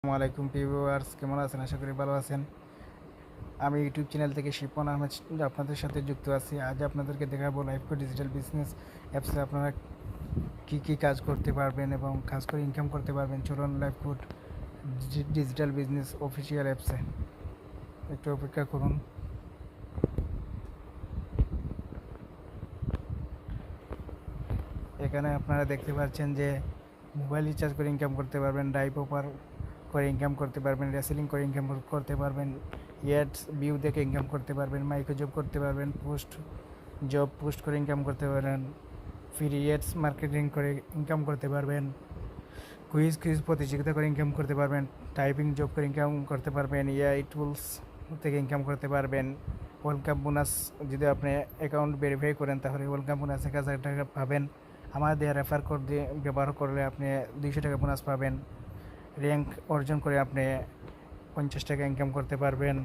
আসসালামু আলাইকুম ভিউয়ার্স, কেমন আছেন? আশা করি ভালো আছেন। আমি ইউটিউব চ্যানেল থেকে শিপন আহমেদ আপনাদের সাথে যুক্ত আছি। আজ আপনাদেরকে দেখাবো লাইফকো ডিজিটাল বিজনেস অ্যাপসে আপনারা কি কাজ করতে পারবেন এবং কাজ করে ইনকাম করতে পারবেন। চলুন লাইফকো ডিজিটাল বিজনেস অফিসিয়াল অ্যাপসে একটু অপেক্ষা করুন। এখানে আপনারা দেখতে পাচ্ছেন যে মোবাইল রিচার্জ করে ইনকাম করতে পারবেন, ডাইপ অফার করে ইনকাম করতে পারবেন, রেসেলিং করে ইনকাম করতে পারবেন, অ্যাডস ভিউ দেখে ইনকাম করতে পারবেন, মাইক্রো জব করতে পারবেন, পোস্ট করে ইনকাম করতে পারবেন, ফ্রি অ্যাডস মার্কেটিং করে ইনকাম করতে পারবেন, কুইজ প্রতিযোগিতা করে ইনকাম করতে পারবেন, টাইপিং জব করে ইনকাম করতে পারবেন, এআই টুলস থেকে ইনকাম করতে পারবেন। ওয়েলকাম বোনাস, যদি আপনি অ্যাকাউন্ট ভেরিফাই করেন তাহলে ওয়েলকাম বোনাস 1000 টাকা পাবেন। আমাদের রেফার কোড দিয়ে ব্যবহার করলে আপনি 200 টাকা বোনাস পাবেন। র্যাঙ্ক অর্জন করে আপনি 50 টাকা ইনকাম করতে পারবেন।